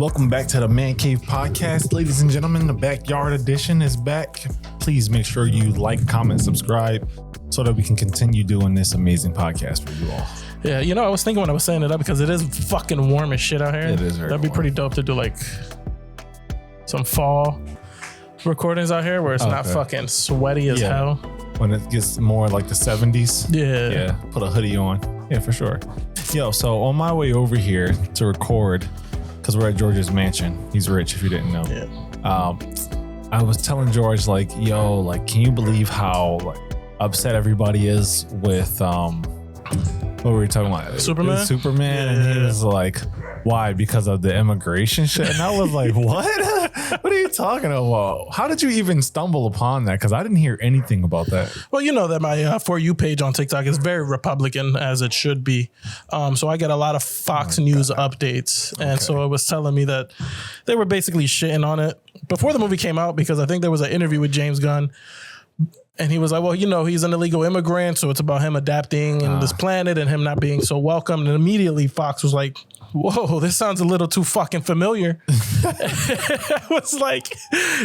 Welcome back to the Man Cave Podcast. Ladies and gentlemen, the backyard edition is back. Please make sure you like, comment, subscribe so that we can continue doing this amazing podcast for you all. Yeah, you know, I was thinking when I was saying it up because it is fucking warm as shit out here. It is very That'd be warm. pretty dope to do like some fall recordings out here where it's not fucking sweaty as hell. When it gets more like the 70s. Yeah. Put a hoodie on. Yeah, for sure. Yo, so on my way over here to record, because we're at George's mansion. He's rich, if you didn't know. Yeah. I was telling George, like, yo, like, can you believe how like upset everybody is with what were we talking about? Superman? Superman. And he was like, why? Because of the immigration shit. And I was like, what? What are you talking about? How did you even stumble upon that? Because I didn't hear anything about that. Well, you know that my For You page on TikTok is very Republican, as it should be. So I get a lot of Fox News updates. And so it was telling me that they were basically shitting on it before the movie came out, because I think there was an interview with James Gunn. And he was like, well, you know, he's an illegal immigrant, so it's about him adapting in this planet and him not being so welcome. And immediately Fox was like, whoa, this sounds a little too fucking familiar. I was like,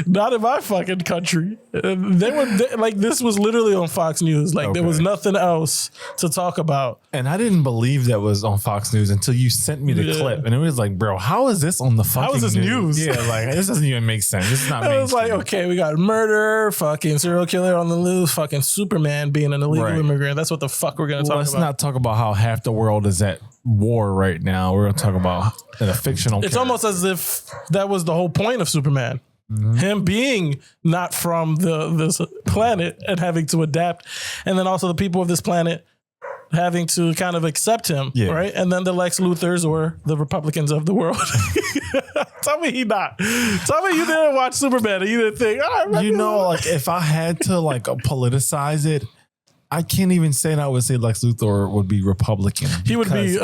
not in my fucking country. They were like, this was literally on Fox News. Like there was nothing else to talk about. And I didn't believe that was on Fox News until you sent me the clip. And it was like, bro, how is this on the fucking How is this news? Yeah, like this doesn't even make sense. This is not I was like, mainstream. okay, we got murder, fucking serial killer on the loose, fucking Superman being an illegal immigrant. That's what the fuck we're going to talk about. Let's not talk about how half the world is at war right now. We're going to talk about a fictional It's character. almost as if that was the whole point of Superman. Him being not from this planet and having to adapt. And then also the people of this planet having to kind of accept him, right? And then the Lex Luthors or the Republicans of the world. Tell me he not. Tell me you didn't watch Superman and you didn't think, all right, you know, like if I had to like politicize it, I can't even say that I would say Lex Luthor would be Republican. He would be.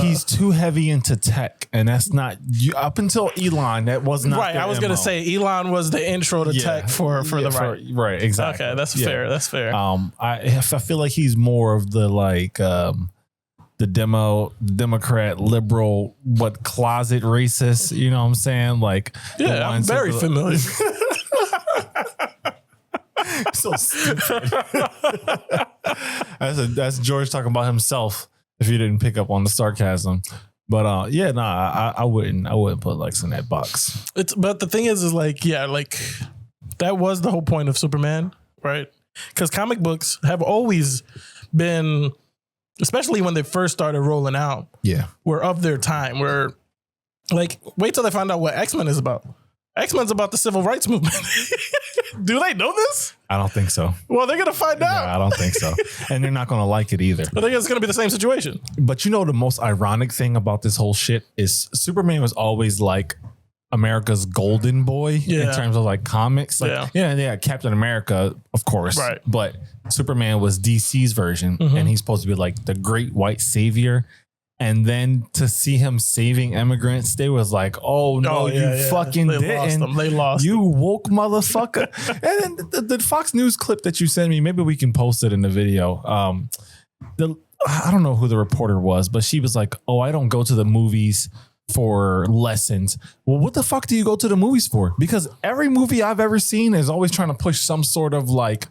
He's too heavy into tech, and that's not up until Elon. That was not right. I was gonna say Elon was the intro to tech for the right. Right, exactly. Okay, that's fair. That's fair. I feel like he's more of the like the Democrat, liberal, what closet racist. You know what I'm saying? Like I'm very familiar. So stupid. That's George talking about himself. If you didn't pick up on the sarcasm, but I wouldn't put Lex in that box. But the thing is like like that was the whole point of Superman, right? Because comic books have always been, especially when they first started rolling out, were of their time. Where like wait till they find out what X-Men is about. X-Men's about the civil rights movement. Do they know this? I don't think so. Well, they're going to find out. I don't think so. And they're not going to like it either. I think it's going to be the same situation. But you know, the most ironic thing about this whole shit is Superman was always like America's golden boy in terms of like comics. Like, Captain America, of course. Right. But Superman was DC's version and he's supposed to be like the great white savior. And then to see him saving immigrants, they was like, "Oh no, fucking didn't! They lost. You woke motherfucker!" And then the Fox News clip that you sent me, maybe we can post it in the video. I don't know who the reporter was, but she was like, "Oh, I don't go to the movies for lessons." Well, what the fuck do you go to the movies for? Because every movie I've ever seen is always trying to push some sort of like,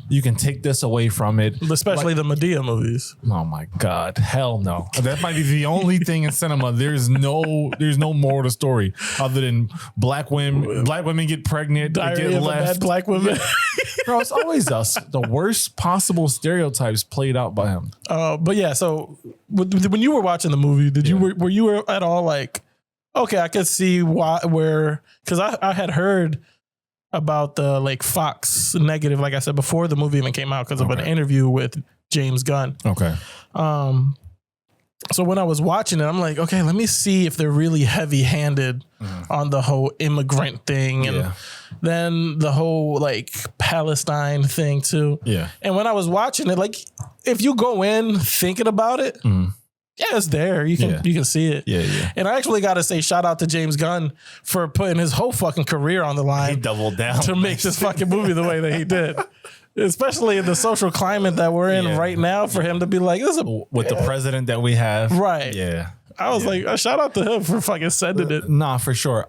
you can take this away from it. Especially the Medea movies. Oh my God. Hell no. That might be the only thing in cinema. There's no more to the story other than black women get pregnant, they get left. Black women. Bro, it's always us. The worst possible stereotypes played out by him. But yeah, so when you were watching the movie, were you at all like, okay, I could see because I had heard about the like Fox negative, like I said before the movie even came out, because of an interview with James Gunn. Okay. So when I was watching it, I'm like, okay, let me see if they're really heavy-handed on the whole immigrant thing, and then the whole like Palestine thing too. Yeah. And when I was watching it, like if you go in thinking about it, yeah, it's there. You can see it. Yeah. And I actually got to say shout out to James Gunn for putting his whole fucking career on the line. He doubled down to make this fucking movie the way that he did. Especially in the social climate that we're in right now, for him to be like, this is with the president that we have. Right. Yeah. I was like, shout out to him for fucking sending it. Nah, for sure.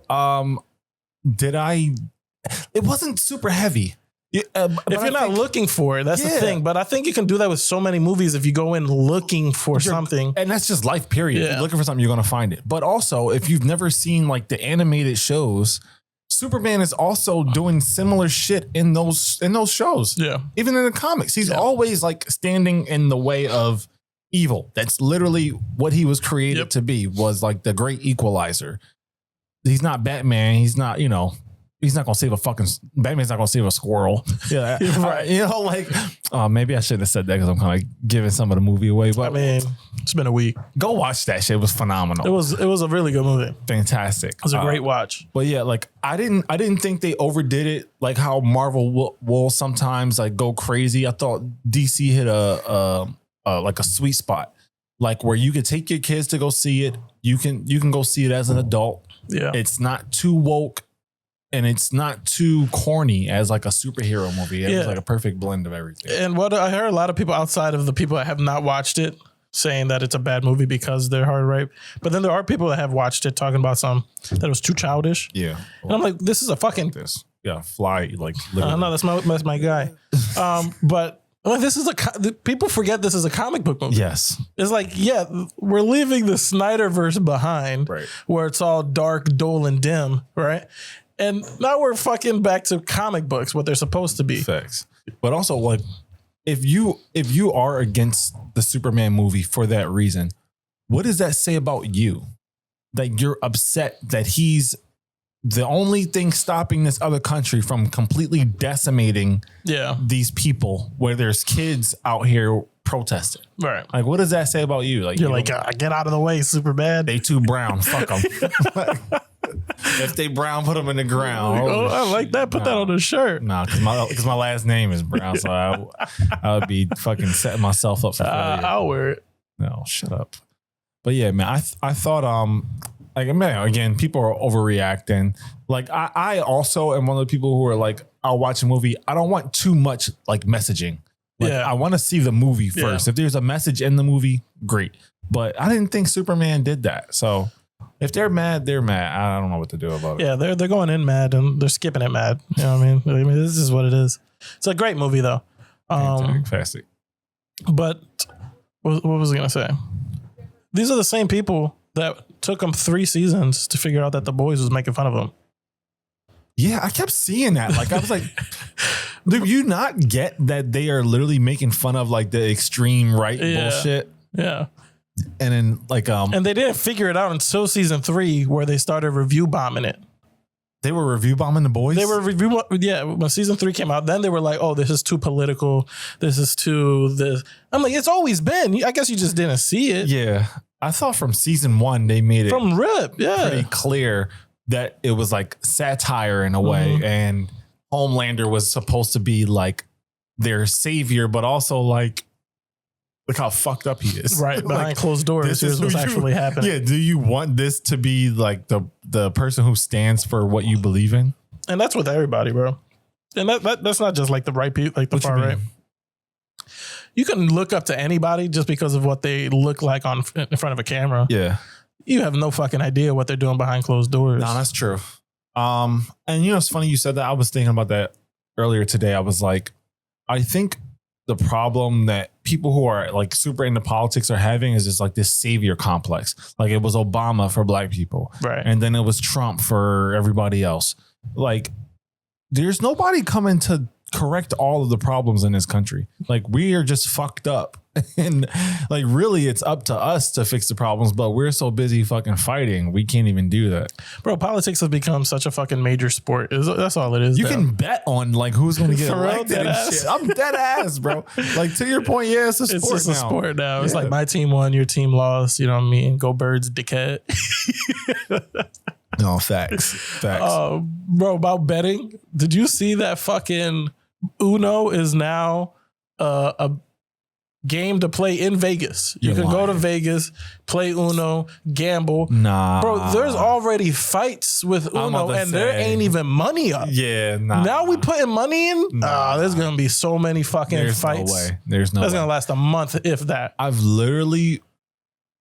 It wasn't super heavy. If you're not looking for it, that's the thing. But I think you can do that with so many movies if you go in looking for something. And that's just life, period. If you're looking for something, you're going to find it. But also, if you've never seen like the animated shows, Superman is also doing similar shit in those shows. Yeah. Even in the comics, he's always like standing in the way of evil. That's literally what he was created to be, was like the great equalizer. He's not Batman. He's not, he's not going to save Batman's not going to save a squirrel. Yeah. Right. Maybe I shouldn't have said that because I'm kind of giving some of the movie away. But I mean, it's been a week. Go watch that shit. It was phenomenal. It was a really good movie. Fantastic. It was a great watch. But yeah, like I didn't think they overdid it, like how Marvel will sometimes like go crazy. I thought DC hit a sweet spot, like where you could take your kids to go see it. You can go see it as an adult. Yeah. It's not too woke. And it's not too corny as like a superhero movie. It was like a perfect blend of everything. And what I heard a lot of people outside of the people that have not watched it saying that it's a bad movie because they're hard right. But then there are people that have watched it talking about that it was too childish. Yeah. And I'm like, this is a fucking fly like literally. No, that's my guy. But this is people forget this is a comic book movie. Yes. It's like, we're leaving the Snyderverse behind, right, where it's all dark, dull, and dim, right? And now we're fucking back to comic books, what they're supposed to be. Facts. But also, like, if you are against the Superman movie for that reason, what does that say about you? That you're upset that he's the only thing stopping this other country from completely decimating these people, where there's kids out here protesting. Right. Like, what does that say about you? Like, you're like, get out of the way, Superman. They too brown. Fuck them. If they brown, put them in the ground. I like that. Put that on the shirt. No, because my last name is Brown, so I would be fucking setting myself up for failure. I'll wear it. No, shut up. But yeah, man, I thought like, man, again, people are overreacting. Like I also am one of the people who are like, I'll watch a movie. I don't want too much like messaging. Like, I want to see the movie first. If there's a message in the movie, great. But I didn't think Superman did that. So if they're mad, they're mad. I don't know what to do about it. Yeah, they're going in mad and they're skipping it mad. You know what I mean? This is what it is. It's a great movie though. Fantastic. But what was I going to say? These are the same people that took them 3 seasons to figure out that The Boys was making fun of them. Yeah, I kept seeing that. Like, I was like, do you not get that they are literally making fun of like the extreme right bullshit? Yeah. And then like and they didn't figure it out until season 3, where they started review bombing it. They were review bombing The Boys? They were when season 3 came out, then they were like, oh, this is too political. This is too this. I'm like, it's always been. I guess you just didn't see it. Yeah. I thought from season 1 they made it from rip, pretty clear that it was like satire in a way, and Homelander was supposed to be like their savior, but also like, look how fucked up he is. Right. Behind closed doors, here's what's actually happening. Yeah. Do you want this to be like the person who stands for what you believe in? And that's with everybody, bro. And that's not just like the right people, like the far right. You can look up to anybody just because of what they look like in front of a camera. Yeah. You have no fucking idea what they're doing behind closed doors. No, that's true. And it's funny you said that. I was thinking about that earlier today. I was like, I think the problem that people who are like super into politics are having is just like this savior complex. Like it was Obama for black people. Right. And then it was Trump for everybody else. Like there's nobody coming to correct all of the problems in this country. Like we are just fucked up. And like really it's up to us to fix the problems, but we're so busy fucking fighting, we can't even do that. Bro, politics has become such a fucking major sport. That's all it is. You can bet on like who's going to get elected and shit. I'm dead ass, bro. Like to your point, yeah, it's a sport now. It's just a sport now. It's like my team won, your team lost. You know what I mean? Go Birds, dickhead. No, facts. Bro, about betting, did you see that fucking Uno is now a game to play in Vegas? You can go to Vegas, play Uno, gamble. Nah. Bro, there's already fights with Uno and there ain't even money up. Yeah, nah. Now we putting money in? Nah. There's going to be so many fucking fights. No way. There's no way. That's going to last a month, if that. I've literally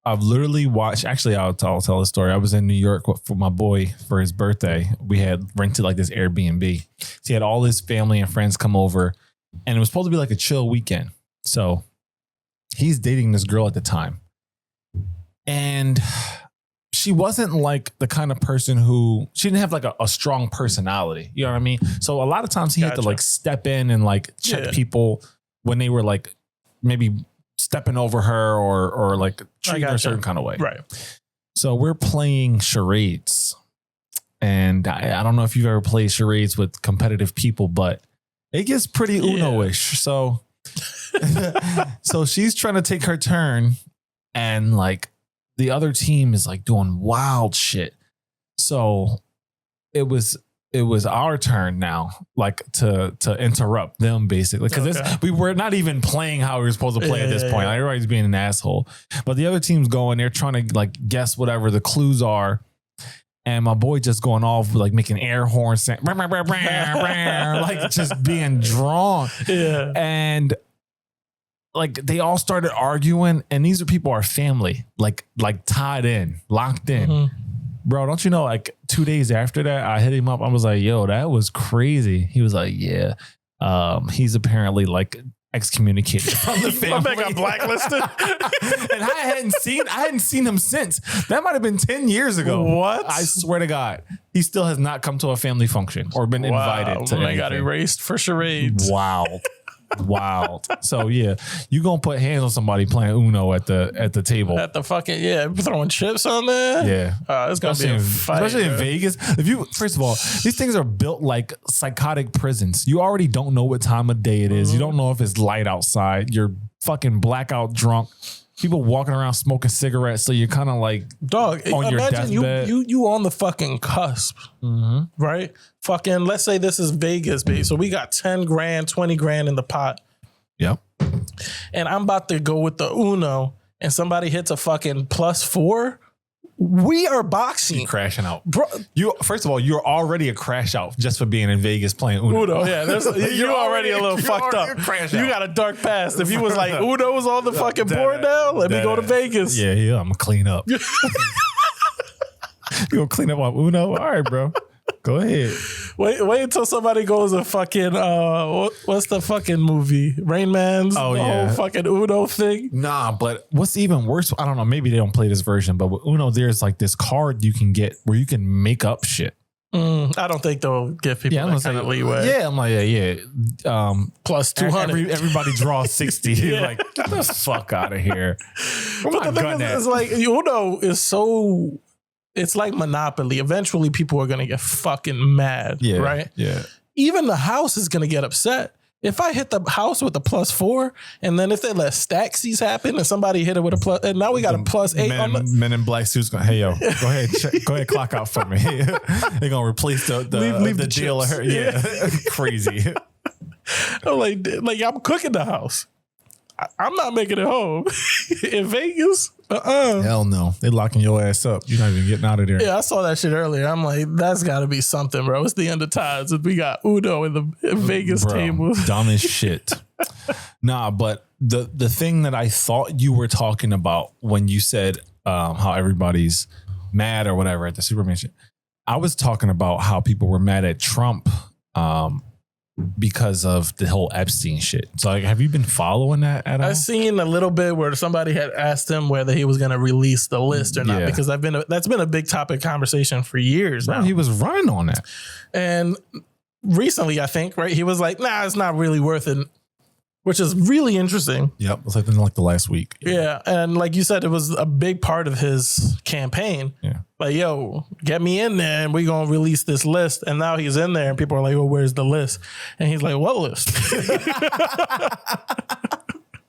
I've literally watched. Actually, I'll tell the story. I was in New York for my boy for his birthday. We had rented like this Airbnb. So he had all his family and friends come over, and it was supposed to be like a chill weekend. So he's dating this girl at the time, and she wasn't like the kind of person who she didn't have like a strong personality. You know what I mean? So a lot of times he had to like step in and like check people when they were like maybe stepping over her or like treating her a certain kind of way. Right. So we're playing charades. And I don't know if you've ever played charades with competitive people, but it gets pretty Uno-ish. So, so she's trying to take her turn and like the other team is like doing wild shit. So it was our turn now, like to interrupt them basically. Cause we were not even playing how we were supposed to play at this point. Like, everybody's being an asshole, but the other team's going, they're trying to like guess whatever the clues are. And my boy just going off like making air horn sound, like just being drawn. Yeah. And like they all started arguing, and these are people are family, like tied in, locked in. Mm-hmm. Bro, don't you know, like 2 days after that, I hit him up. I was like, yo, that was crazy. He was like, yeah. He's apparently like excommunicated from the family. I got blacklisted. And I hadn't seen him since. That might have been 10 years ago. What? I swear to God. He still has not come to a family function or been invited to anything. I got erased for charades. Wow. Wild. So yeah, you gonna put hands on somebody playing Uno at the table. At the fucking throwing chips on there. Yeah. It's gonna be a fight. Especially in Vegas. First of all, these things are built like psychotic prisons. You already don't know what time of day it is. You don't know if it's light outside. You're fucking blackout drunk. People walking around smoking cigarettes, so you're kind of like on your deathbed. You on the fucking cusp, right? Fucking, let's say this is Vegas, babe. So we got 10 grand, 20 grand in the pot. Yep. And I'm about to go with the Uno, and somebody hits a fucking +4. We are boxing. You're crashing out. Bro, first of all, you're already a crash out just for being in Vegas playing Uno. You're already a little fucked up. You got a dark past. If you was like, Uno was on the fucking board now, let me go to Vegas. Yeah, I'm going to clean up. You going to clean up on Uno? All right, bro. Go ahead. Wait until somebody goes and fucking what's the fucking movie? Rain Man's whole fucking Uno thing. Nah, but what's even worse, I don't know, maybe they don't play this version, but with Uno, there's like this card you can get where you can make up shit. I don't think they'll give people that kind of leeway. Yeah, I'm like, plus 200. Everybody draws 60. Like, get the fuck out of here. But the thing is like Uno is so... It's like Monopoly. Eventually, people are going to get fucking mad, right? Yeah. Even the house is going to get upset. If I hit the house with a +4, and then if they let stacksies happen and somebody hit it with a plus, and now we got a +8. Men in black suits going, hey, yo, go ahead, clock out for me. They're going to replace the deal of her. Yeah. Crazy. I'm like, I'm cooking the house. I'm not making it home in Vegas. Hell no. They locking your ass up. You're not even getting out of there. Yeah, I saw that shit earlier. I'm like, that's got to be something, bro. It's the end of times. We got Uno in the Vegas table. Dumb as shit. Nah, but the thing that I thought you were talking about when you said how everybody's mad or whatever at the Superman shit, I was talking about how people were mad at Trump because of the whole Epstein shit. So like, have you been following that at all? I've seen a little bit where somebody had asked him whether he was going to release the list or not, because that's been a big topic conversation for years now. He was running on that. And recently, I think, right, he was like, nah, it's not really worth it, which is really interesting. Yep. It was like in like the last week. Yeah. And like you said, it was a big part of his campaign. Yeah. Like, yo, get me in there and we're going to release this list. And now he's in there and people are like, well, where's the list? And he's like, what list?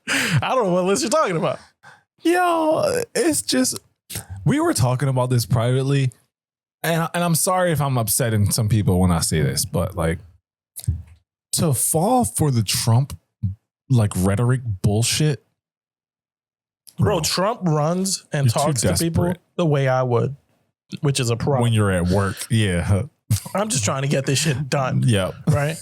I don't know what list you're talking about. Yo, it's just, we were talking about this privately. And I'm sorry if I'm upsetting some people when I say this, but like, to fall for the Trump like rhetoric bullshit. Bro, Trump runs and talks to people the way I would, which is a problem. When you're at work. Yeah. I'm just trying to get this shit done. Yeah. Right.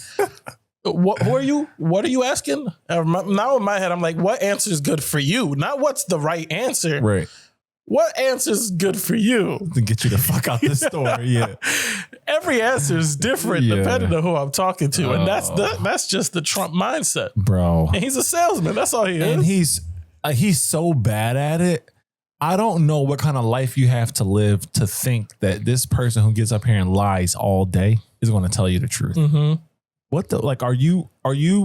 What are you asking? Now in my head, I'm like, what answer is good for you? Not what's the right answer. Right. what answer is good for you? To get you the fuck out this store. Yeah. Every answer is different depending on who I'm talking to. And that's just the Trump mindset. Bro. And he's a salesman. That's all he is. And he's so bad at it. I don't know what kind of life you have to live to think that this person who gets up here and lies all day is going to tell you the truth. Mm-hmm. What the, like, are you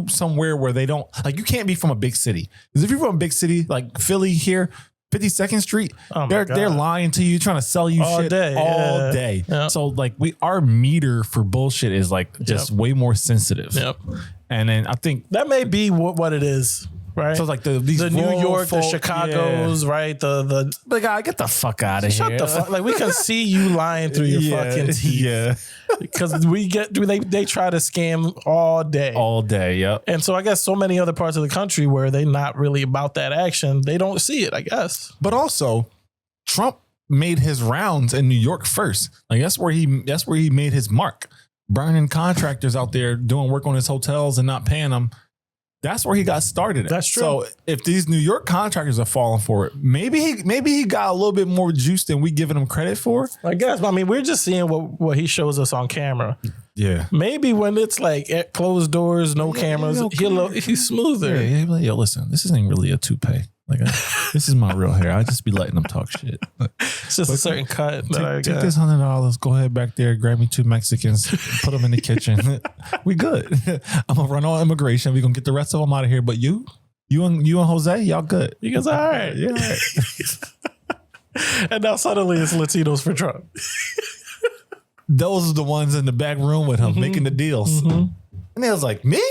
somewhere where they don't, like, you can't be from a big city. Because if you're from a big city, like Philly here, 52nd Street, they're lying to you, trying to sell you all shit all day. Yep. So like our meter for bullshit is like just way more sensitive. Yep. And then I think that may be what it is. Right. So like the New York, the Chicago's, right? The guy, get the fuck out of here. Shut the fuck. Like we can see you lying through your fucking teeth. Yeah. Because they try to scam all day. All day, yep. And so I guess so many other parts of the country where they're not really about that action, they don't see it, I guess. But also, Trump made his rounds in New York first. Like that's where he made his mark. Burning contractors out there doing work on his hotels and not paying them. That's where he got started at. That's true. So if these New York contractors are falling for it, maybe he got a little bit more juice than we giving him credit for. I guess. I mean, we're just seeing what he shows us on camera. Yeah. Maybe when it's like at closed doors, no cameras, he's smoother. Yeah, like, yo, listen, this isn't really a toupee. Like, this is my real hair. I just be letting them talk shit. It's just a certain cut. Take this $100. Go ahead back there, grab me 2 Mexicans, put them in the kitchen. We good. I'm gonna run on immigration. We gonna get the rest of them out of here. But you and Jose, y'all good. You guys all right? Yeah. All right. And now suddenly it's Latinos for Trump. Those are the ones in the back room with him making the deals. Mm-hmm. And they was like, me?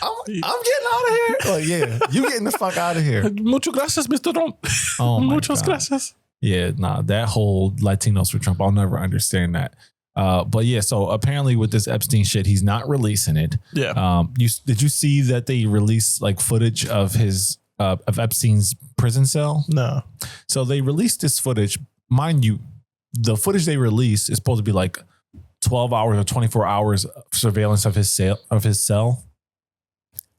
I'm getting out of here. Like, yeah, you getting the fuck out of here. Muchas gracias, Mr. Trump. Oh my Muchas God. Gracias. Yeah, nah, that whole Latinos for Trump, I'll never understand that. But yeah, so apparently with this Epstein shit, he's not releasing it. Yeah. Did you see that they released like footage of his of Epstein's prison cell? No. So they released this footage. Mind you, the footage they released is supposed to be like 12 hours or 24 hours of surveillance of his cell.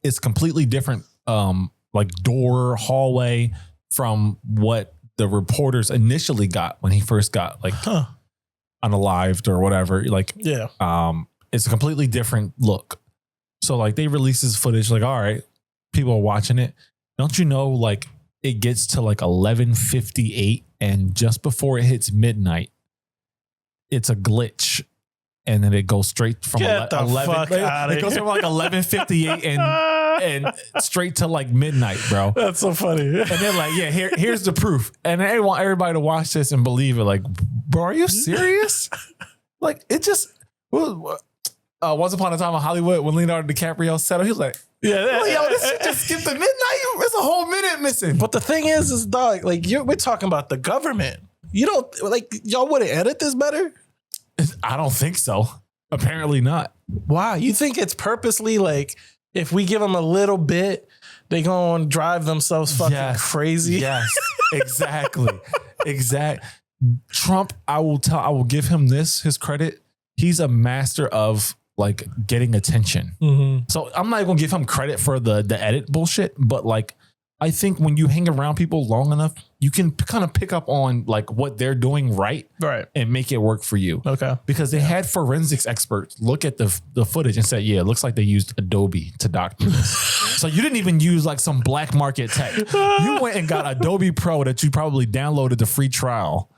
It's completely different, like door, hallway from what the reporters initially got when he first got like unalived or whatever. Like, yeah, it's a completely different look. So like they release this footage, like, all right, people are watching it. Don't you know, like it gets to like 11:58 and just before it hits midnight, it's a glitch. And then it goes straight from 11. It goes from like 11:58 and straight to like midnight, bro. That's so funny. And they're like, yeah, here's the proof. And they want everybody to watch this and believe it. Like, bro, are you serious? Like, it just once upon a time in Hollywood when Leonardo DiCaprio settled, he was like, yo, this shit just skipped the midnight. There's a whole minute missing. But the thing is dog, like we're talking about the government. You don't like y'all wouldn't edit this better? I don't think so. Apparently not. Wow. You think it's purposely like if we give them a little bit, they gonna drive themselves fucking crazy? Yes, exactly. Trump, I will give him his credit. He's a master of like getting attention. Mm-hmm. So I'm not gonna give him credit for the edit bullshit, but like I think when you hang around people long enough, you can kind of pick up on like what they're doing right and make it work for you. Okay. Because they had forensics experts look at the footage and say, yeah, it looks like they used Adobe to doctor this. So you didn't even use like some black market tech. You went and got Adobe Pro that you probably downloaded the free trial.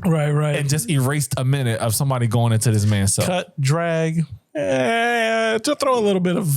Right. And just erased a minute of somebody going into this man's cell. Cut, drag. To throw a little bit of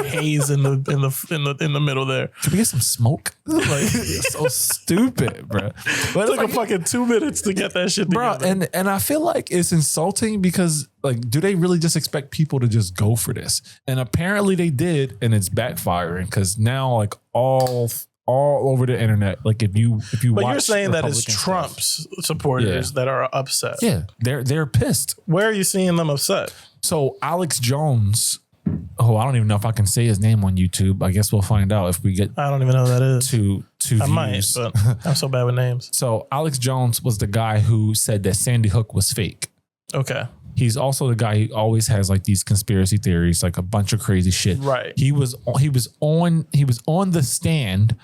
haze in the middle there. Can we get some smoke? Like, so stupid, bro. But it took a fucking 2 minutes to get that shit together. Bro, and I feel like it's insulting because like, do they really just expect people to just go for this? And apparently they did, and it's backfiring because now like all over the internet, like if you but watch, you're saying that it's Trump's supporters that are upset. Yeah, they're pissed. Where are you seeing them upset? So Alex Jones, I don't even know if I can say his name on YouTube. I guess we'll find out if we get. I don't even know who that is. Two I might, but I'm so bad with names. So Alex Jones was the guy who said that Sandy Hook was fake. Okay. He's also the guy who always has like these conspiracy theories, like a bunch of crazy shit. Right. He was on the stand,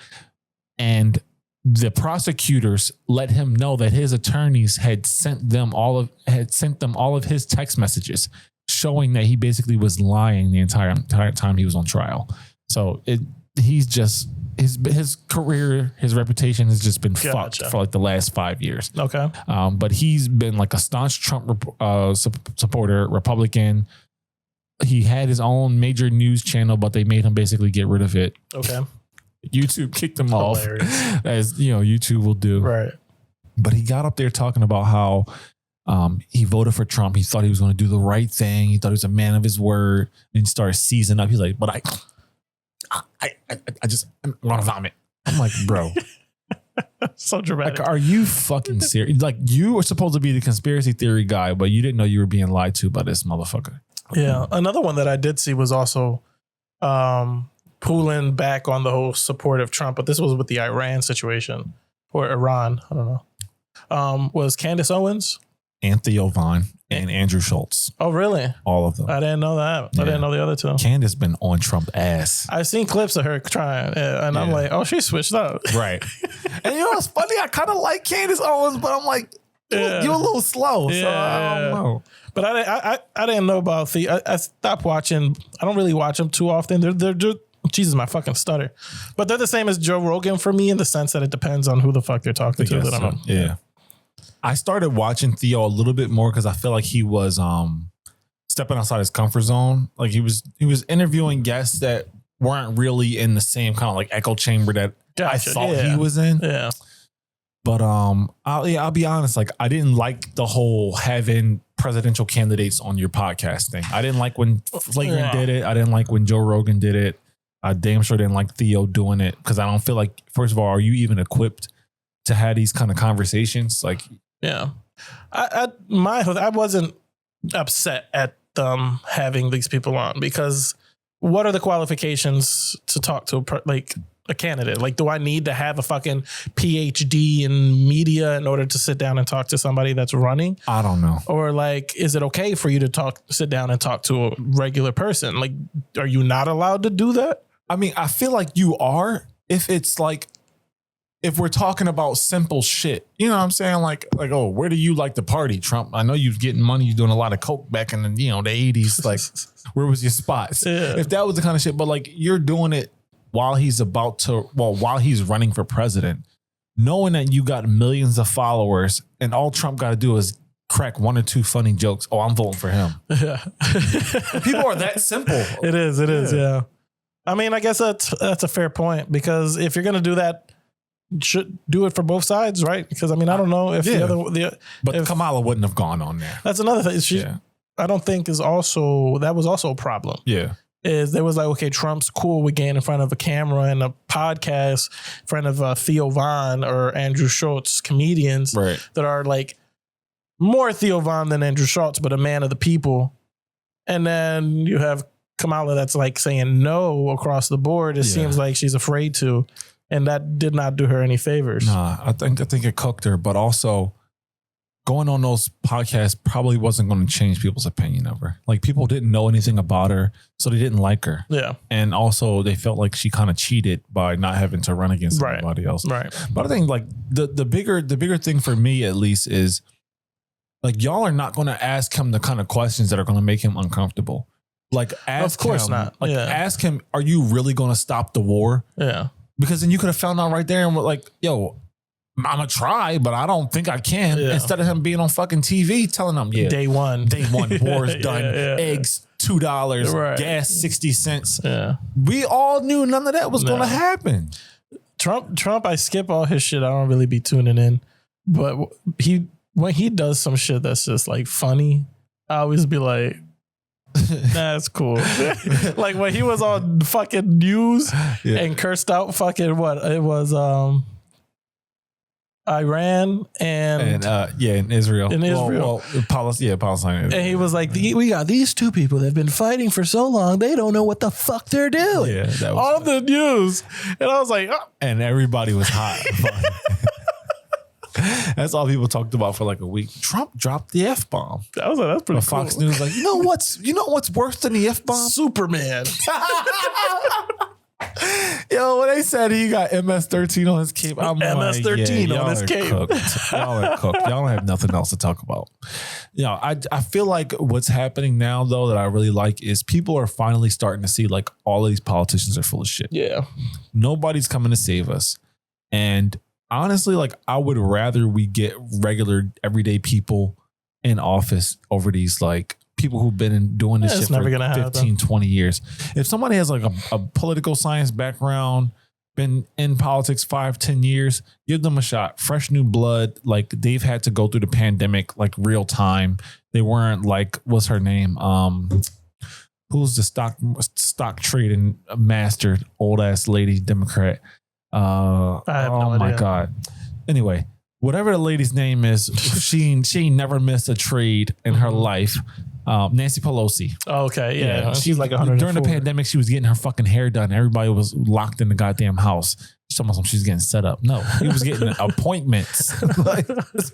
and the prosecutors let him know that his attorneys had sent them all of his text messages showing that he basically was lying the entire time he was on trial. So he's just his career, his reputation has just been fucked for like the last 5 years. Okay. But he's been like a staunch Trump supporter, Republican. He had his own major news channel, but they made him basically get rid of it. Okay. YouTube kicked him off, as you know, YouTube will do. Right. But he got up there talking about how he voted for Trump. He thought he was going to do the right thing. He thought he was a man of his word. And he started seizing up. He's like, but I want to vomit. I'm like, bro. So dramatic. Like, are you fucking serious? Like, you were supposed to be the conspiracy theory guy, but you didn't know you were being lied to by this motherfucker. Yeah. Another one that I did see was also pulling back on the whole support of Trump, but this was with the Iran situation or Iran. I don't know. Was Candace Owens and Theo Von and Andrew Schultz. Oh, really? All of them. I didn't know that. Yeah. I didn't know the other two. Candace been on Trump ass. I've seen clips of her trying, and I'm like, oh, she switched up. Right. And you know what's funny? I kind of like Candace Owens, but I'm like, you're a little slow. So I don't know. But I didn't know about Theo. I stopped watching. I don't really watch them too often. They're Jesus, my fucking stutter. But they're the same as Joe Rogan for me in the sense that it depends on who the fuck they're talking to. That I'm, yeah. I started watching Theo a little bit more because I feel like he was stepping outside his comfort zone. Like he was interviewing guests that weren't really in the same kind of like echo chamber that I thought he was in. Yeah. But I'll be honest, like I didn't like the whole having presidential candidates on your podcast thing. I didn't like when Flagrant did it. I didn't like when Joe Rogan did it. I damn sure didn't like Theo doing it because I don't feel like, first of all, are you even equipped to have these kind of conversations? Like, yeah, I wasn't upset at them having these people on because what are the qualifications to talk to a candidate? Like, do I need to have a fucking PhD in media in order to sit down and talk to somebody that's running? I don't know. Or like, is it okay for you to sit down and talk to a regular person? Like, are you not allowed to do that? I mean, I feel like you are if it's like, if we're talking about simple shit, you know what I'm saying? Like, oh, where do you like to party, Trump? I know you're getting money. You're doing a lot of coke back in the 80s. Like, where was your spots? Yeah. If that was the kind of shit, but like you're doing it while he's running for president, knowing that you got millions of followers and all Trump got to do is crack one or two funny jokes. Oh, I'm voting for him. Yeah. People are that simple. It is. Yeah. I mean, I guess that's a fair point because if you're going to do that, should do it for both sides, right? Because I mean, I don't know if but Kamala wouldn't have gone on there. That's another thing. I don't think that was also a problem. Yeah. Is there was like, okay, Trump's cool with getting in front of a camera and a podcast in front of Theo Von or Andrew Schultz, comedians that are like more Theo Von than Andrew Schultz, but a man of the people. And then you have Kamala that's like saying no across the board. It seems like she's afraid to. And that did not do her any favors. Nah, I think it cooked her, but also going on those podcasts probably wasn't going to change people's opinion of her. Like people didn't know anything about her, so they didn't like her. Yeah. And also they felt like she kind of cheated by not having to run against anybody else. Right. But I think like the bigger thing for me at least is like y'all are not going to ask him the kind of questions that are going to make him uncomfortable. Like ask him. Of course him, not. Like ask him, are you really going to stop the war? Yeah. Because then you could have found out right there and were like, yo, I'm going to try, but I don't think I can. Yeah. Instead of him being on fucking TV telling them, day one, war's done, eggs, $2, gas, 60 cents. Yeah. We all knew none of that was going to happen. Trump, I skip all his shit. I don't really be tuning in. But when he does some shit that's just like funny, I always be like, that's cool. Like when he was on fucking news and cursed out fucking what it was Iran and in Israel. Palestine. And he was like, we got these two people that have been fighting for so long, they don't know what the fuck they're doing. Yeah, that was on the news. And I was like, oh. And everybody was hot. That's all people talked about for like a week. Trump dropped the F-bomb. That's pretty cool. Fox News like, you know what's worse than the F-bomb? Superman. Yo, when they said he got MS-13 on his cape, I'm MS-13 like, on his cape. Y'all are cooked. Y'all don't have nothing else to talk about. You know, I feel like what's happening now, though, that I really like is people are finally starting to see like all of these politicians are full of shit. Yeah. Nobody's coming to save us. And honestly, like I would rather we get regular everyday people in office over these like people who've been doing this shit for 15, 20 years. If somebody has like a political science background, been in politics 5-10 years, give them a shot. Fresh new blood. Like they've had to go through the pandemic like real time. They weren't like, what's her name? Who's the stock trading master, old ass lady Democrat? I have no idea. My God. Anyway, whatever the lady's name is, she never missed a trade in her life. Nancy Pelosi. Oh, okay. Yeah. She's like 104. During the pandemic, she was getting her fucking hair done. Everybody was locked in the goddamn house. She's getting set up. No, he was getting appointments. Like, there's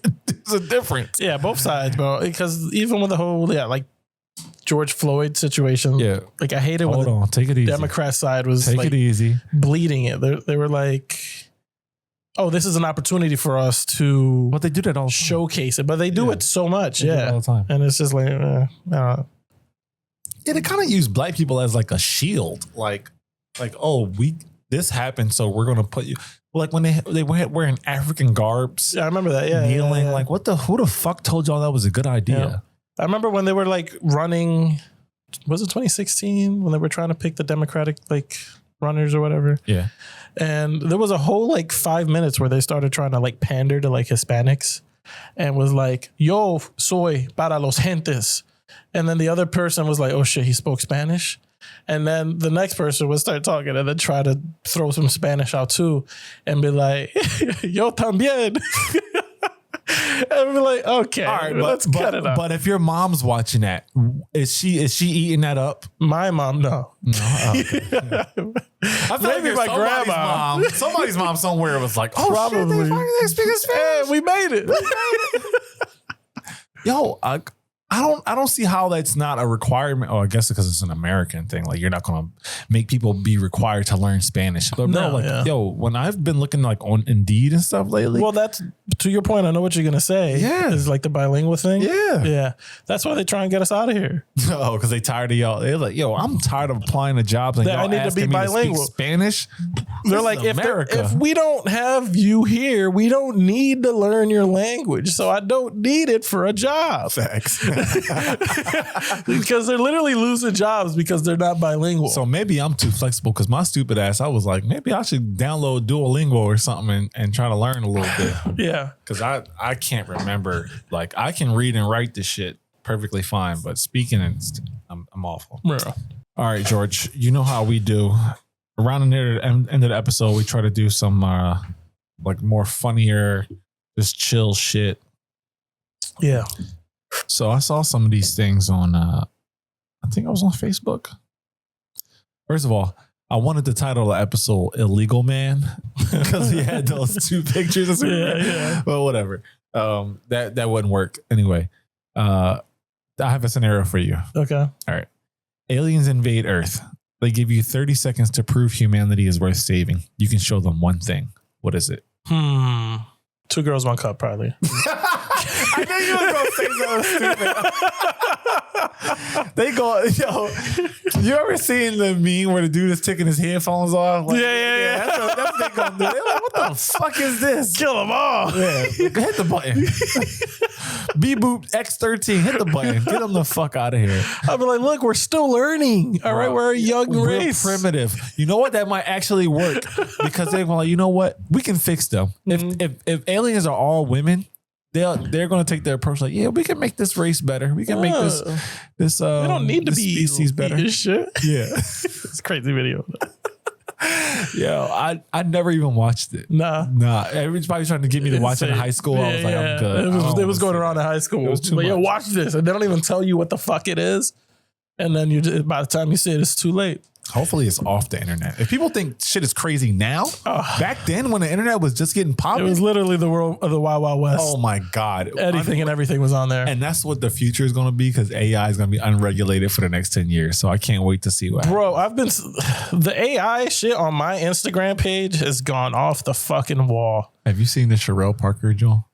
a difference. Yeah, both sides, bro. Because even with the whole, like George Floyd situation. Yeah. Like I hated when the take it easy. Democrat side was take it easy. Bleeding it. They were like, oh, this is an opportunity for us to but they do that all the time. Showcase it. But they do it so much. They do it all the time. And it's just like, yeah, they kind of use black people as like a shield. Like, oh, this happened, so we're gonna put you like when they were wearing African garbs. Yeah, I remember that. Yeah. Kneeling. Yeah. Like, who the fuck told y'all that was a good idea? Yeah. I remember when they were like running, was it 2016 when they were trying to pick the Democratic like runners or whatever? Yeah. And there was a whole like 5 minutes where they started trying to like pander to like Hispanics and was like, yo, soy para los gentes. And then the other person was like, oh shit, he spoke Spanish. And then the next person would start talking and then try to throw some Spanish out too and be like, yo también. And we're like, okay, all right, let's cut it up. But if your mom's watching that, is she eating that up? My mom, no. Okay. Yeah. I feel maybe like my grandma. Somebody's mom somewhere was like, oh, probably. Shit, they speak Spanish. Hey, we made it. Yo, I don't see how that's not a requirement. Oh, I guess because it's an American thing. Like you're not going to make people be required to learn Spanish. But bro, yo, when I've been looking like on Indeed and stuff lately. Well, that's to your point. I know what you're going to say. Yeah. It's like the bilingual thing. Yeah. Yeah. That's why they try and get us out of here. Oh, because they tired of y'all. They're like, yo, I'm tired of applying to jobs and y'all I need to be bilingual. To speak Spanish. They're like, if we don't have you here, we don't need to learn your language. So I don't need it for a job. Facts. Because they're literally losing jobs because they're not bilingual. So maybe I'm too flexible because my stupid ass, I was like, maybe I should download Duolingo or something and try to learn a little bit. Yeah. Because I can't remember. Like I can read and write this shit perfectly fine, but speaking, I'm awful. Yeah. All right, George, you know how we do. Around the end of the episode, we try to do some like more funnier, just chill shit. Yeah. So I saw some of these things on, I think I was on Facebook. First of all, I wanted to title the episode Illegal Man because he had those two pictures. Yeah. But whatever. That wouldn't work. Anyway, I have a scenario for you. Okay. All right. Aliens invade Earth. They give you 30 seconds to prove humanity is worth saving. You can show them one thing. What is it? 2 girls, 1 cup, probably. I knew you were going to say something stupid. They go, yo, you ever seen the meme where the dude is taking his headphones off? Like, yeah. That's what they going to do. They're like, what the fuck is this? Kill them all. Yeah, hit the button. B-boop X13, hit the button. Get them the fuck out of here. I'll be like, look, we're still learning. All right, we're a young race. We're primitive. You know what? That might actually work because they're like, you know what? We can fix them. If aliens are all women, they're going to take their approach like, yeah, we can make this race better. We can make this we don't need to be species better. Shit. Yeah. It's a crazy video. Yeah, I never even watched it. Nah. Everybody's trying to get me to watch it in high school. I was like, I'm good. It was going around in high school. It was too much. Yo, watch this. And they don't even tell you what the fuck it is. And then by the time you see it, it's too late. Hopefully it's off the internet. If people think shit is crazy now, back then when the internet was just getting popping, it was literally the world of the Wild Wild West. Oh my God. Anything and everything was on there. And that's what the future is going to be, because AI is going to be unregulated for the next 10 years. So I can't wait to see what happens. The AI shit on my Instagram page has gone off the fucking wall. Have you seen the Sherelle Parker, Joel?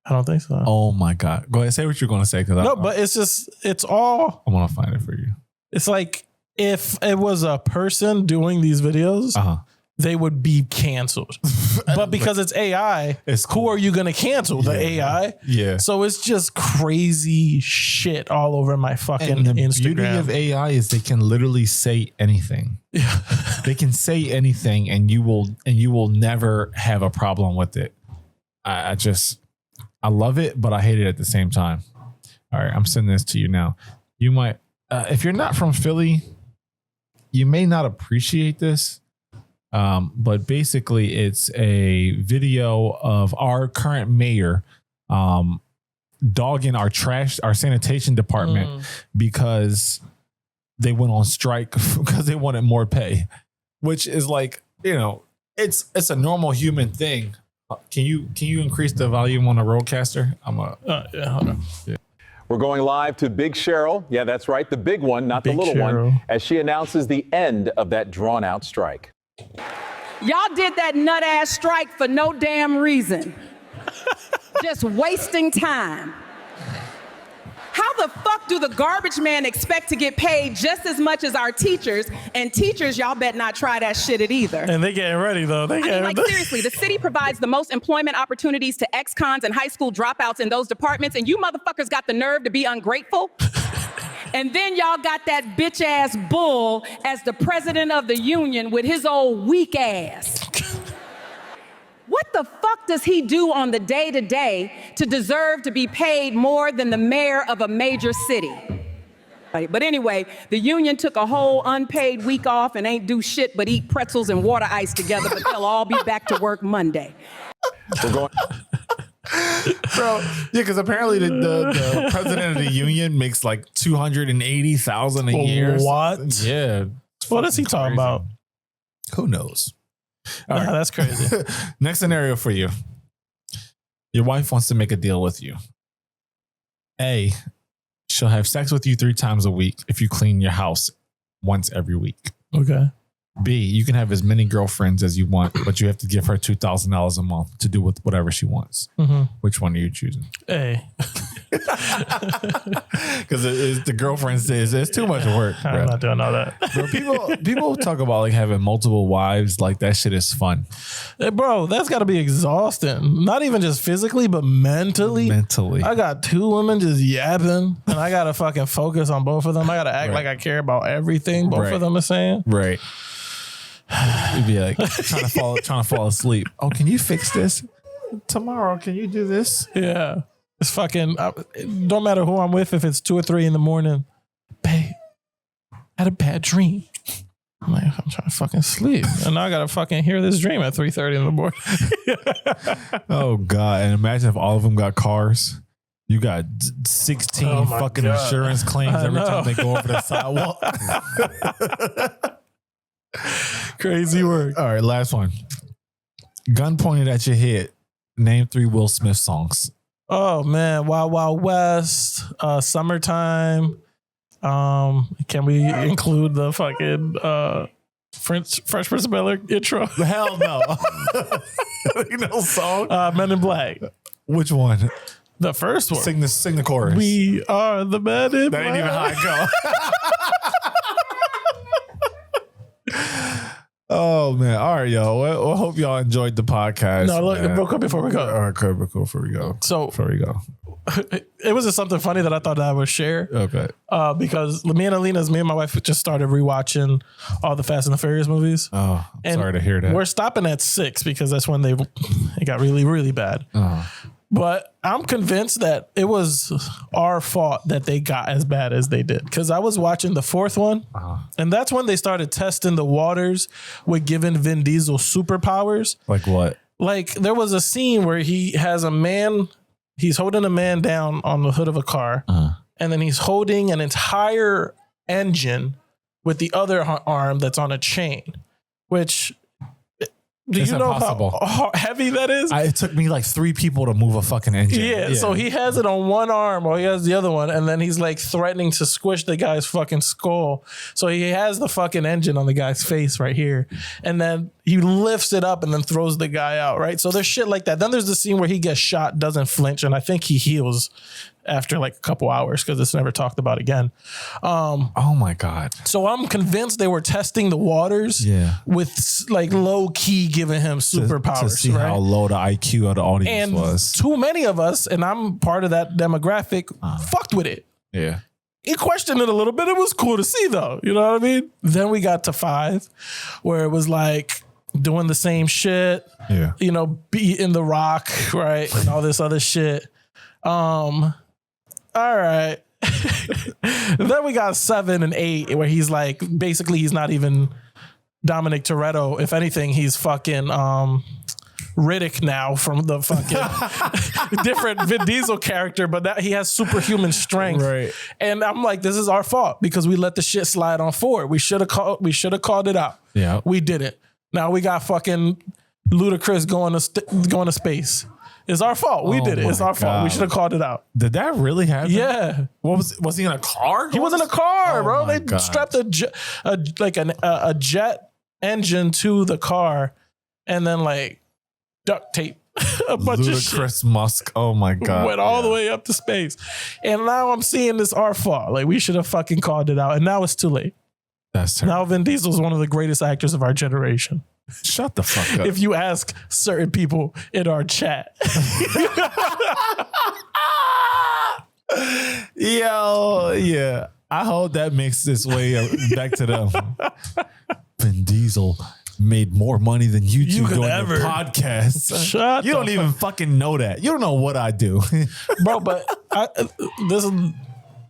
I don't think so. Oh my God. Go ahead. Say what you're going to say. But it's all. I'm going to find it for you. It's like, if it was a person doing these videos, they would be canceled. But because it's AI, who are you going to cancel? The AI? Yeah. So it's just crazy shit all over my fucking and the Instagram. beauty of AI is they can literally say anything. Yeah. They can say anything and you will never have a problem with it. I love it, but I hate it at the same time. All right, I'm sending this to you now. You might, if you're not from Philly, you may not appreciate this, but basically it's a video of our current mayor dogging our sanitation department because they went on strike because they wanted more pay, which is like, it's a normal human thing. Can you increase the volume on the roadcaster? Yeah, hold on. Yeah. We're going live to Big Cheryl. Yeah, that's right. The big one, not the little Cheryl. one, as she announces the end of that drawn out strike. Y'all did that nut ass strike for no damn reason. Just wasting time. How the fuck do the garbage man expect to get paid just as much as our teachers? And teachers, y'all bet not try that shit at either. And they getting ready though. Seriously, the city provides the most employment opportunities to ex-cons and high school dropouts in those departments, and you motherfuckers got the nerve to be ungrateful? And then y'all got that bitch ass bull as the president of the union with his old weak ass. What the fuck does he do on the day-to-day to deserve to be paid more than the mayor of a major city? Right. But anyway, the union took a whole unpaid week off and ain't do shit but eat pretzels and water ice together, but they'll all be back to work Monday. We're going. Bro, yeah, because apparently the president of the union makes like $280,000 a year. What? Yeah. What is he talking about? Who knows? All right. That's crazy. Next scenario for you. Your wife wants to make a deal with you. A, she'll have sex with you 3 times a week if you clean your house once every week. Okay. B, you can have as many girlfriends as you want, but you have to give her $2,000 a month to do with whatever she wants. Mm-hmm. Which one are you choosing? A. Because the girlfriend says it's too much work. Bro. I'm not doing all that. Bro, people talk about like having multiple wives. Like that shit is fun. Hey, bro, that's got to be exhausting. Not even just physically, but mentally. I got 2 women just yapping, and I got to fucking focus on both of them. I got to act like I care about everything both of them are saying. Right. You'd be like trying to fall asleep. Oh, can you fix this tomorrow? Can you do this? Yeah. It's fucking, don't matter who I'm with, if it's 2 or 3 in the morning. Babe, I had a bad dream. I'm like, I'm trying to fucking sleep. And now I got to fucking hear this dream at 3:30 in the morning. Oh, God. And imagine if all of them got cars. You got 16 fucking insurance claims every time they go over the sidewalk. Crazy work. All right, last one. Gun pointed at your head. Name 3 Will Smith songs. Oh man, Wild Wild West, Summertime. Can we include the fucking Fresh Prince of Bel-Air intro? Hell no. You know song? Men in Black. Which one? The first one. Sing the chorus. We are the Men in Black. That ain't even how it go. Oh man! All right, y'all. Well, I hope y'all enjoyed the podcast. No, look, real quick before we go. All right, cool, before we go. It was just something funny that I thought I would share. Okay. Because me and my wife just started rewatching all the Fast and the Furious movies. Oh, sorry to hear that. We're stopping at 6 because that's when it got really, really bad. But I'm convinced that it was our fault that they got as bad as they did. Because I was watching the 4th one, and that's when they started testing the waters with giving Vin Diesel superpowers. Like what? Like there was a scene where he has a man, he's holding a man down on the hood of a car, and then he's holding an entire engine with the other arm that's on a chain, which... Do you know how heavy that is? It took me like 3 people to move a fucking engine. Yeah, so he has it on one arm or he has the other one, and then he's like threatening to squish the guy's fucking skull. So he has the fucking engine on the guy's face right here. And then he lifts it up and then throws the guy out, right? So there's shit like that. Then there's the scene where he gets shot, doesn't flinch, and I think he heals after like a couple hours because it's never talked about again. Oh my God. So I'm convinced they were testing the waters with like low key giving him superpowers. To see how low the IQ of the audience was. Too many of us, and I'm part of that demographic, fucked with it. Yeah. He questioned it a little bit. It was cool to see though. You know what I mean? Then we got to 5 where it was like doing the same shit. Yeah. You know, beating the rock, right? And all this other shit. All right. Then we got 7 and 8 where he's like, basically he's not even Dominic Toretto. If anything, he's fucking Riddick now from the fucking different Vin Diesel character, but that he has superhuman strength. Right. And I'm like, this is our fault because we let the shit slide on forward. We should have called it out. Yeah. We didn't. Now we got fucking Ludacris going to space. It's our fault. We did it. It's our fault. We should have called it out. Did that really happen? Yeah. What was he in a car? He was in a car, bro. They God. strapped a jet engine to the car and then like duct tape a bunch of shit. Ludacris Musk. Oh my God. Went all the way up to space. And now I'm seeing this our fault. Like we should have fucking called it out. And now it's too late. That's terrible. Now Vin Diesel is one of the greatest actors of our generation. Shut the fuck up. If you ask certain people in our chat. Yo, yeah. I hope that makes its way back to them. Vin Diesel made more money than you two doing the podcast. Shut You don't even fucking know that. You don't know what I do. Bro, but this is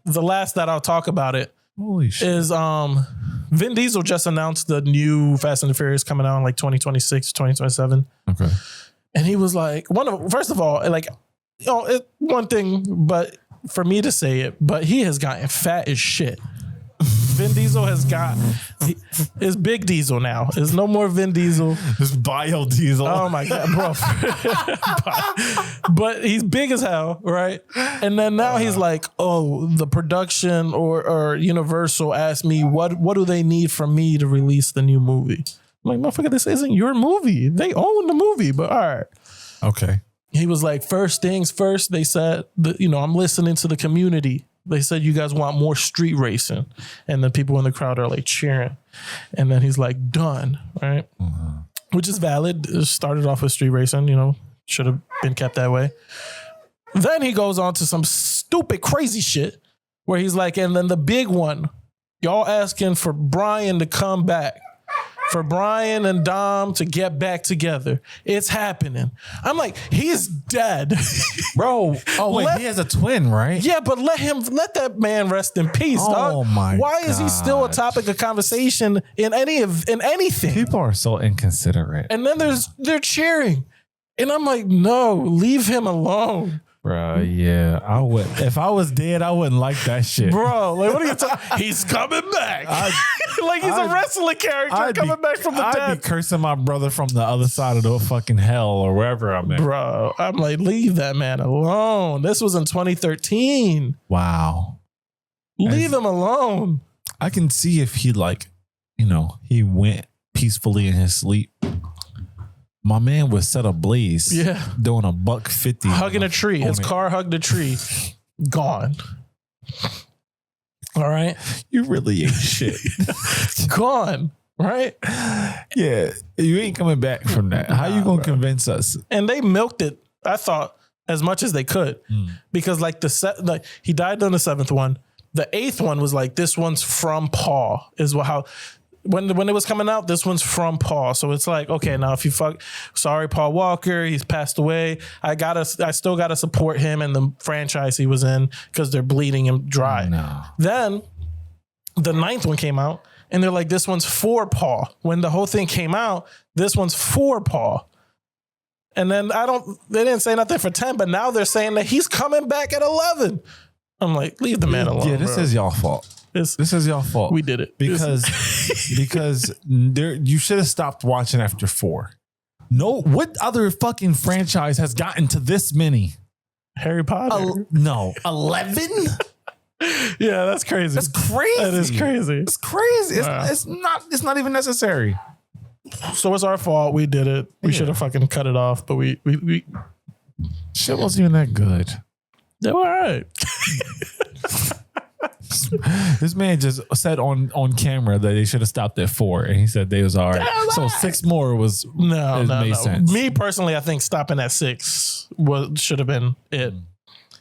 the last that I'll talk about it. Holy shit. Is Vin Diesel just announced the new Fast and the Furious coming out in like 2026, 2027. Okay. And he was like, first of all, like, you know, one thing, but for me to say it, but he has gotten fat as shit. Vin Diesel has got his big Diesel now. There's no more Vin Diesel. This bio Diesel. Oh my God, bro. But he's big as hell, right? And then now he's like, oh, the production or Universal asked me, what do they need from me to release the new movie? I'm like, motherfucker, this isn't your movie. They own the movie, but all right. Okay. He was like, first things first, they said, I'm listening to the community. They said, you guys want more street racing. And the people in the crowd are like cheering. And then he's like, done. Right. Mm-hmm. Which is valid. It started off with street racing, should have been kept that way. Then he goes on to some stupid, crazy shit where he's like, and then the big one, y'all asking for Brian to come back. For Brian and Dom to get back together. It's happening. I'm like, he's dead. Bro. Oh, wait, he has a twin, right? Yeah, but let that man rest in peace, dog. Oh my God. Why is he still a topic of conversation in anything? People are so inconsiderate. And then they're cheering. And I'm like, no, leave him alone. Bro, yeah, I would. If I was dead, I wouldn't like that shit. Bro, like, what are you talking? He's coming back. Like he's a wrestling character coming back from the dead. I'd be cursing my brother from the other side of the fucking hell or wherever I'm at. Bro, I'm like, leave that man alone. This was in 2013. Wow. Leave him alone. I can see if he he went peacefully in his sleep. My man was set ablaze. Yeah. Doing $150. Hugging a tree. His car hugged a tree. Gone. All right. You really ain't shit. Gone. Right? Yeah. You ain't coming back from that. How you going to convince us? And they milked it, I thought, as much as they could. Because he died on the 7th one. The 8th one was like, this one's from Paul. When it was coming out, this one's from Paul. So it's like, okay, now if you sorry, Paul Walker, he's passed away. I still gotta support him and the franchise he was in because they're bleeding him dry. No. Then the 9th one came out and they're like, this one's for Paul. When the whole thing came out, this one's for Paul. And then they didn't say nothing for 10, but now they're saying that he's coming back at 11. I'm like, leave the man alone. Yeah, this is y'all fault. This is y'all fault. We did it because you should have stopped watching after 4. No, what other fucking franchise has gotten to this many? Harry Potter. No, 11. Yeah, that's crazy. That's crazy. That is crazy. It's crazy. Wow. It's not even necessary. So it's our fault. We did it. We should have fucking cut it off, but we shit wasn't even that good. they were all right. This man just said on camera that they should have stopped at 4, and he said they was all right. So 6 more was No. sense. Me personally, I think stopping at 6 should have been it,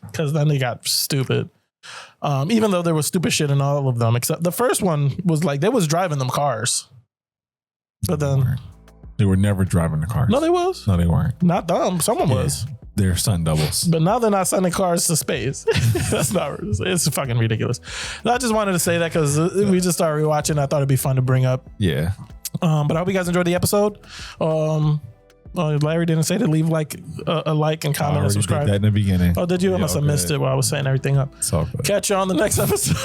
because then they got stupid. Even though there was stupid shit in all of them, except the first one was like they was driving them cars, but then they were never driving the cars. No, they was. No, they weren't. Not them. Someone was. They're stunt doubles. But now they're not sending cars to space. That's not. It's fucking ridiculous. I just wanted to say that because we just started rewatching. I thought it'd be fun to bring up. Yeah. But I hope you guys enjoyed the episode. Larry didn't say to leave a like and comment and subscribe. Did that in the beginning. Oh, did you? I must have missed it while I was setting everything up. It's all good. Catch you on the next episode.